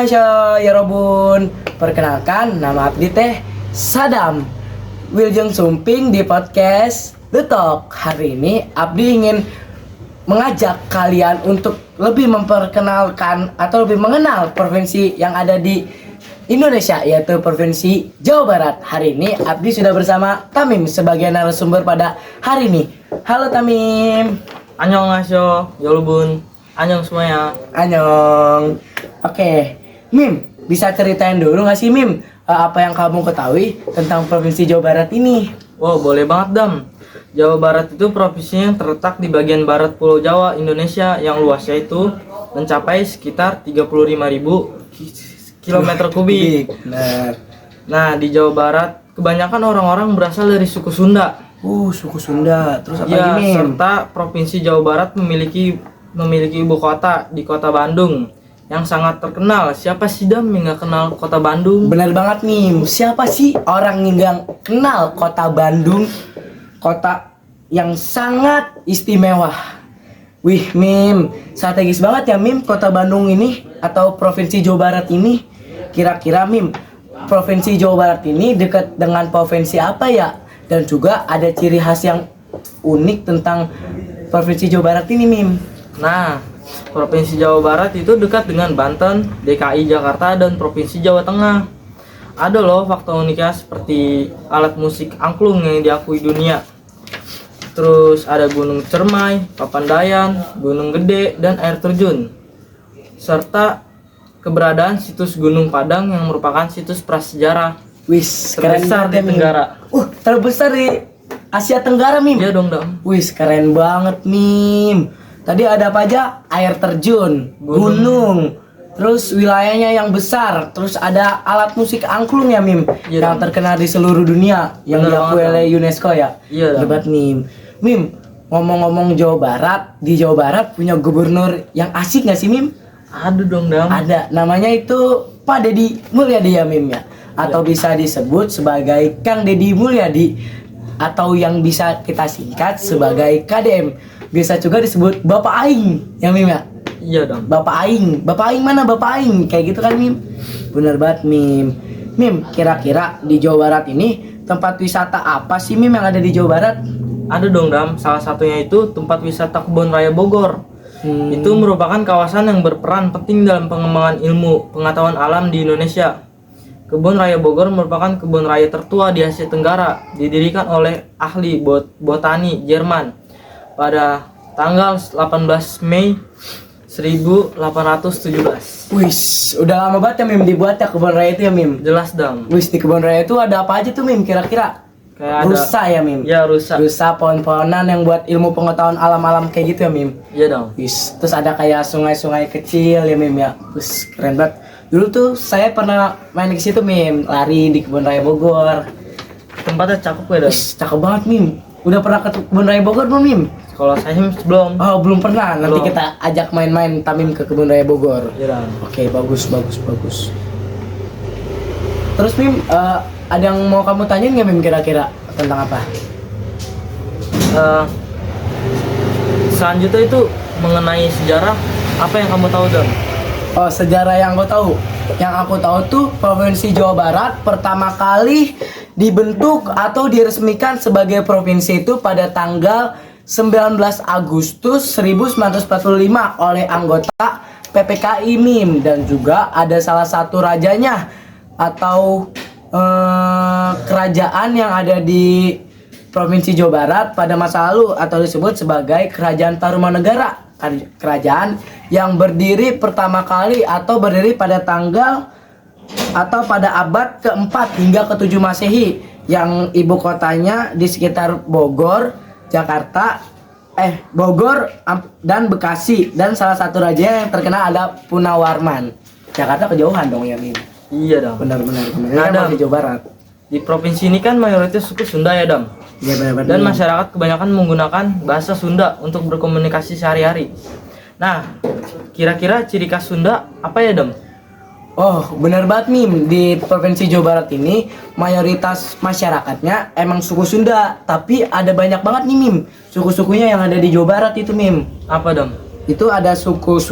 Annyeonghaseyo ya Robun. Perkenalkan, nama abdi teh Sadam Wilujeng Sumping di podcast The Talk. Hari ini abdi ingin mengajak kalian untuk lebih memperkenalkan atau lebih mengenal provinsi yang ada di Indonesia, yaitu Provinsi Jawa Barat. Hari ini abdi sudah bersama Tamim sebagai narasumber pada hari ini. Halo Tamim. Annyeonghaseyo ya Robun. Annyeong semuanya. Annyeong. Oke, Mim, bisa ceritain dulu nggak sih Mim, apa yang kamu ketahui tentang Provinsi Jawa Barat ini? Wow, boleh banget Dam. Jawa Barat itu provinsi yang terletak di bagian barat Pulau Jawa, Indonesia, yang luasnya itu mencapai sekitar 35.000 km kubik. Benar. Nah, di Jawa Barat kebanyakan orang-orang berasal dari suku Sunda. Suku Sunda. Terus apa Ya, lagi Mim? serta Provinsi Jawa Barat memiliki ibu kota di Kota Bandung yang sangat terkenal. Siapa sih Dam yang nggak kenal Kota Bandung? Benar banget Mim. Siapa sih orang yang nggak kenal Kota Bandung? Kota yang sangat istimewa. Wih Mim, strategis banget ya Mim Kota Bandung ini atau Provinsi Jawa Barat ini. Kira-kira Mim, Provinsi Jawa Barat ini dekat dengan provinsi apa ya? Dan juga ada ciri khas yang unik tentang Provinsi Jawa Barat ini Mim. Nah, Provinsi Jawa Barat itu dekat dengan Banten, DKI Jakarta, dan Provinsi Jawa Tengah. Ada loh fakta uniknya seperti alat musik angklung yang diakui dunia. Terus ada Gunung Cermai, Papandayan, Gunung Gede, dan air terjun. Serta keberadaan situs Gunung Padang yang merupakan situs prasejarah Wis, terbesar di banget ya, Mim. Tenggara. Terbesar di Asia Tenggara Mim. Iya dong Dam. Wis, keren banget Mim. Tadi ada apa aja? Air terjun, gunung, terus wilayahnya yang besar, terus ada alat musik angklung ya Mim, Iya, yang dong. terkenal di seluruh dunia, yang Bener diakui banget, oleh UNESCO ya. Iya, dong. Hebat Mim. Mim, ngomong-ngomong Jawa Barat, di Jawa Barat punya gubernur yang asik nggak sih Mim? Aduh dong Dam. Ada, namanya itu Pak Deddy Mulyadi ya Mim ya, atau bisa disebut sebagai Kang Deddy Mulyadi, atau yang bisa kita singkat sebagai KDM. Biasa juga disebut Bapak Aing ya Mim ya. Iya Dam. Bapak Aing mana Bapak Aing, kayak gitu kan Mim. Bener banget Mim. Mim, kira-kira di Jawa Barat ini tempat wisata apa sih Mim yang ada di Jawa Barat? Ada dong Dam, salah satunya itu tempat wisata Kebun Raya Bogor. Itu merupakan kawasan yang berperan penting dalam pengembangan ilmu pengetahuan alam di Indonesia. Kebun Raya Bogor merupakan kebun raya tertua di Asia Tenggara, didirikan oleh ahli botani Jerman pada tanggal 18 Mei 1817. Wis, udah lama banget ya Mim dibuat ya kebun raya itu ya Mim. Jelas Dam. Wis, di kebun raya itu ada apa aja tuh Mim kira-kira? Kayak ada Rusa ya Mim. Ya rusak. Rusa, pohon-pohonan yang buat ilmu pengetahuan alam-alam kayak gitu ya Mim. Iya dong. Wis, terus ada kayak sungai-sungai kecil ya Mim ya. Wis, keren banget. Dulu tuh saya pernah main ke situ Mim, lari di kebun raya Bogor. Tempatnya cakep ya Dam. Wis, cakep banget Mim. Udah pernah ke kebun raya Bogor belum Mim? Kalau saya sih belum. Oh, belum pernah. Nanti Belum. kita ajak main-main Tamim ke kebun raya Bogor. Iya Dam. Oke, bagus. Terus Mim, ada yang mau kamu tanyain nggak Mim kira-kira tentang apa? Selanjutnya itu mengenai sejarah, apa yang kamu tahu Dam? Oh, sejarah yang aku tahu. Yang aku tahu tuh Provinsi Jawa Barat pertama kali dibentuk atau diresmikan sebagai provinsi itu pada tanggal 19 Agustus 1945 oleh anggota PPKI Mim, dan juga ada salah satu rajanya atau kerajaan yang ada di Provinsi Jawa Barat pada masa lalu atau disebut sebagai Kerajaan Tarumanegara. Kerajaan yang berdiri pertama kali atau berdiri pada tanggal atau pada abad keempat hingga ke-7 Masehi, yang ibu kotanya di sekitar Bogor, Jakarta, Bogor dan Bekasi, dan salah satu raja yang terkenal ada Punawarman. Jakarta kejauhan dong ya Min. Iya Dam. Benar. Nah, Dam, Di Jawa Barat. di provinsi ini kan mayoritas suku Sunda ya Dam. Iya benar. Dan masyarakat kebanyakan menggunakan bahasa Sunda untuk berkomunikasi sehari-hari. Nah, kira-kira ciri khas Sunda apa ya Dam? Oh, benar banget Mim. Di Provinsi Jawa Barat ini mayoritas masyarakatnya emang suku Sunda, tapi ada banyak banget nih Mim suku-sukunya yang ada di Jawa Barat itu Mim. Apa Dam? Itu ada suku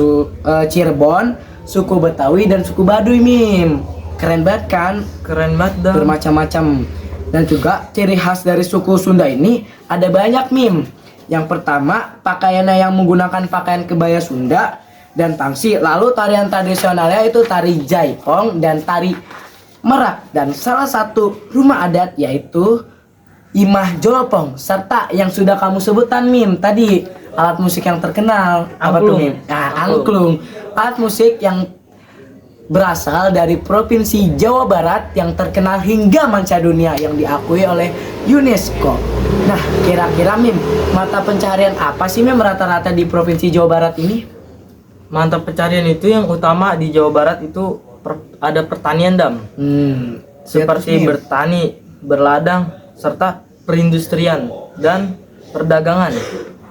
Cirebon, suku Betawi, dan suku Baduy, Mim. Keren banget kan? Keren banget Dam. Bermacam-macam. Dan juga ciri khas dari suku Sunda ini ada banyak, Mim. Yang pertama, pakaiannya yang menggunakan pakaian kebaya Sunda dan tangsi. Lalu tarian tradisionalnya itu tari jaipong dan tari merak. Dan salah satu rumah adat yaitu Imah Jolpong, serta yang sudah kamu sebutan, Mim, tadi alat musik yang terkenal. Apa tuh, Angklung. Mim? Nah, angklung. Alat musik yang berasal dari Provinsi Jawa Barat yang terkenal hingga mancadunia yang diakui oleh UNESCO. Nah, kira-kira, Mim, mata pencarian apa sih, Mim, rata-rata di Provinsi Jawa Barat ini? Mata pencarian itu yang utama di Jawa Barat itu ada pertanian Dam. Seperti Mim. bertani, berladang, serta perindustrian dan perdagangan.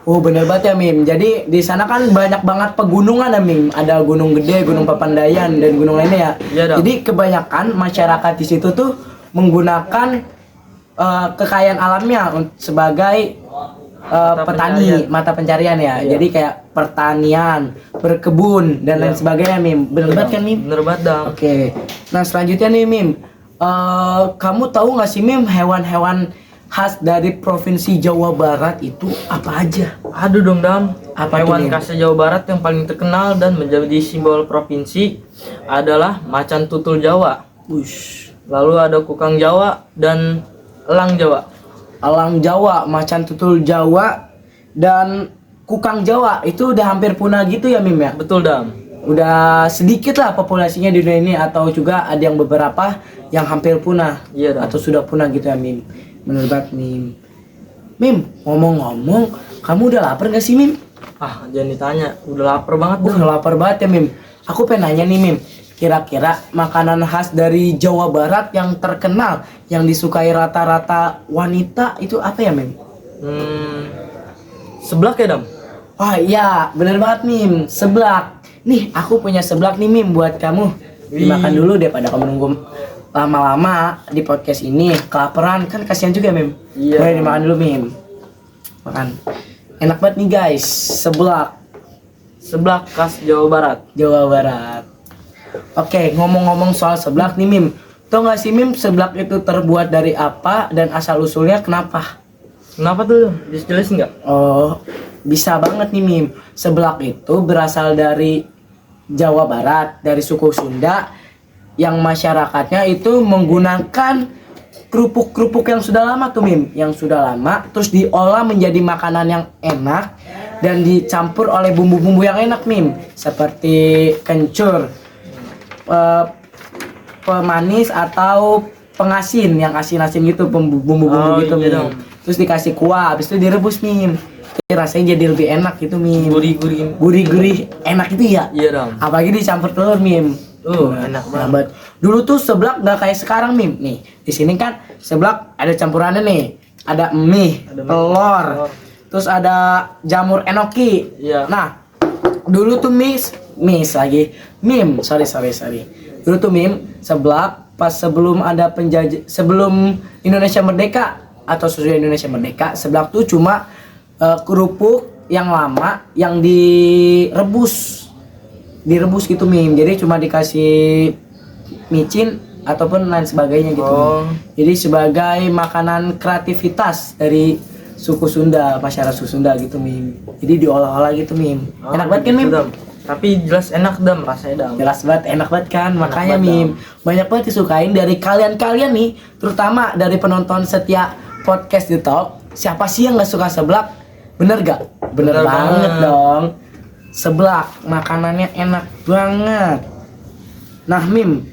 Oh, bener banget ya, Mim. Jadi di sana kan banyak banget pegunungan ya, Mim. Ada Gunung Gede, Gunung Papandayan, dan gunung lainnya ya. Iya, Dam. Jadi kebanyakan masyarakat di situ tuh menggunakan kekayaan alamnya sebagai petani, pencarian. mata pencarian ya. Iya. Jadi kayak pertanian, berkebun, dan lain Iya. sebagainya, Mim. Bener banget kan, Mim? Bener banget Dam. Oke. Nah, selanjutnya nih, Mim. Kamu tahu nggak sih, Mim, hewan-hewan khas dari Provinsi Jawa Barat itu apa aja? Aduh dong Dam. Apa tuh, Hewan Mim? khas Jawa Barat yang paling terkenal dan menjadi simbol provinsi adalah macan tutul Jawa. Wush. Lalu ada kukang Jawa dan elang Jawa. Elang Jawa, macan tutul Jawa, dan kukang Jawa itu udah hampir punah gitu ya, Mim ya? Betul Dam. Udah sedikit lah populasinya di dunia ini, atau juga ada yang beberapa yang hampir punah. Iya, Dam. Atau sudah punah gitu ya, Mim. Bener banget, Mim. Mim, ngomong-ngomong, kamu udah lapar gak sih, Mim? Ah, jangan ditanya. Udah lapar banget Dam. Udah lapar banget ya, Mim. Aku pengen nanya nih, Mim. Kira-kira makanan khas dari Jawa Barat yang terkenal, yang disukai rata-rata wanita itu apa ya, Mim? Seblak ya Dam? Wah iya, bener banget, Mim. Seblak. Nih, aku punya seblak nih, Mim, buat kamu. Dimakan Wih. dulu deh pada kamu nunggu lama-lama di podcast ini. Kelaparan kan kasihan juga, Mim. Iya. Boleh dimakan dulu, Mim. Makan. Enak banget nih, guys. Seblak Seblak khas Jawa Barat. Jawa Barat. Oke, ngomong-ngomong soal seblak nih, Mim. Tau gak sih, Mim, seblak itu terbuat dari apa dan asal-usulnya kenapa? Kenapa tuh? Dijelasin nggak? Oh, bisa banget nih, Mim. Seblak itu berasal dari Jawa Barat, dari suku Sunda, yang masyarakatnya itu menggunakan kerupuk-kerupuk yang sudah lama tuh, Mim. Yang sudah lama, terus diolah menjadi makanan yang enak dan dicampur oleh bumbu-bumbu yang enak, Mim. Seperti kencur, pemanis atau pengasin, yang asin-asin gitu, bumbu-bumbu Oh, gitu, iya Mim. dong. Terus dikasih kuah, habis itu direbus, Mim. Jadi rasanya jadi lebih enak gitu, Mim. Gurih-gurih. Gurih-gurih enak itu ya. Iya Dam. Apalagi dicampur telur, Mim. Enak banget. Dulu tuh seblak nggak kayak sekarang, Mim. Nih, di sini kan seblak ada campurannya nih. Ada mie, Ada mie, telur, telur. terus ada jamur enoki. Iya. Nah, dulu tuh sorry. Dulu tuh, Mim, seblak pas sebelum ada sebelum Indonesia merdeka atau sesudah Indonesia merdeka, seblak tuh cuma kerupuk yang lama yang direbus gitu, Mim. Jadi cuma dikasih micin ataupun lain sebagainya gitu. Oh. Jadi sebagai makanan kreativitas dari suku Sunda, masyarakat suku Sunda gitu, Mim. Jadi diolah-olah gitu, Mim. Enak banget kan, gitu, Mim? Dam. Tapi jelas enak Dam, rasanya Dam. Jelas banget, enak banget kan? Makanya, banget, Mim, banyak banget disukain dari kalian-kalian nih, terutama dari penonton setia podcast The Talk. Siapa sih yang nggak suka seblak? Bener gak? Bener Bener banget banget. dong. Seblak, makanannya enak banget. Nah, Mim,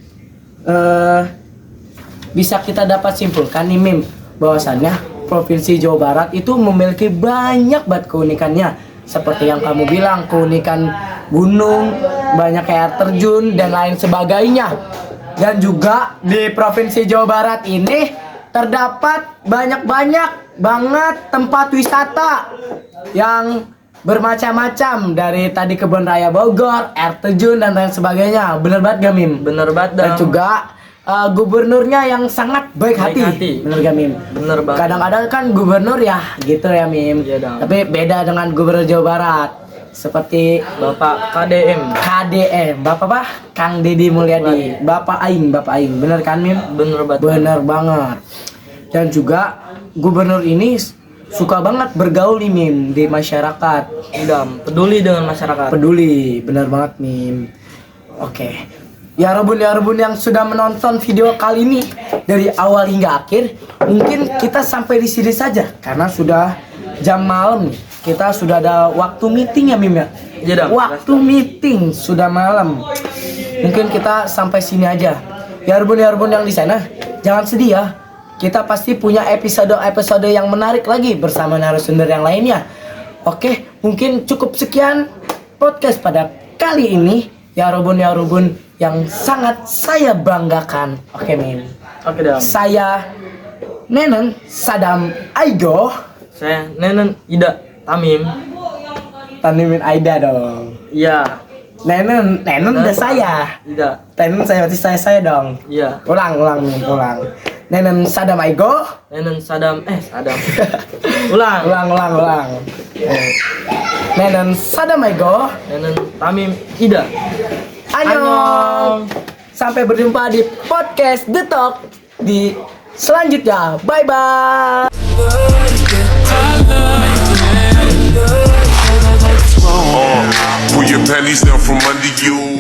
bisa kita dapat simpulkan nih, Mim, bahwasannya Provinsi Jawa Barat itu memiliki banyak banget keunikannya. Seperti yang kamu bilang, keunikan gunung, banyak air terjun, dan lain sebagainya. Dan juga di Provinsi Jawa Barat ini terdapat banyak-banyak banget tempat wisata yang bermacam-macam, dari tadi kebun raya Bogor, air terjun, dan lain sebagainya. Bener banget gak, Mim? Bener banget Dam. Dan juga gubernurnya yang sangat baik Baik hati. hati. Bener gak, Mim? Bener banget. Kadang-kadang kan gubernur ya gitu ya, Mim. Iya, Dam. Tapi beda dengan gubernur Jawa Barat. seperti Bapak KDM. KDM, Bapak apa? Kang Deddy Mulyadi, Bapak Aing, bener kan Mim? Bener banget. Bener banget. Dan juga gubernur ini suka banget bergaul nih Mim di masyarakat. Idam, peduli dengan masyarakat. Peduli, bener banget Mim. Oke. Ya Rebun yang sudah menonton video kali ini dari awal hingga akhir, mungkin kita sampai di sini saja karena sudah jam malam nih. Kita sudah ada waktu meeting ya Mim ya. Iya, Dam. Waktu meeting sudah malam. Mungkin kita sampai sini aja. Ya Rebun yang di sana, jangan sedih ya. Kita pasti punya episode yang menarik lagi bersama narasumber yang lainnya. Oke, mungkin cukup sekian podcast pada kali ini. Ya Rebun yang sangat saya banggakan. Oke Mim. Oke, Dam. Saya Nenen Sadam Aigo. Saya Nenen Ida Tamim. Tanimin Aida dong. Iya. Nenen udah saya. Ida. Nenen saya berarti saya dong. Iya. Ulang. Nenen Sadam Aigo. Nenen Sadam. Ulang. Ulang. Nenen Sadam Aigo. Nenen Tamim Ida. Annyeong. Sampai berjumpa di podcast The Talk di selanjutnya. Bye bye. Pull your panties down from under you.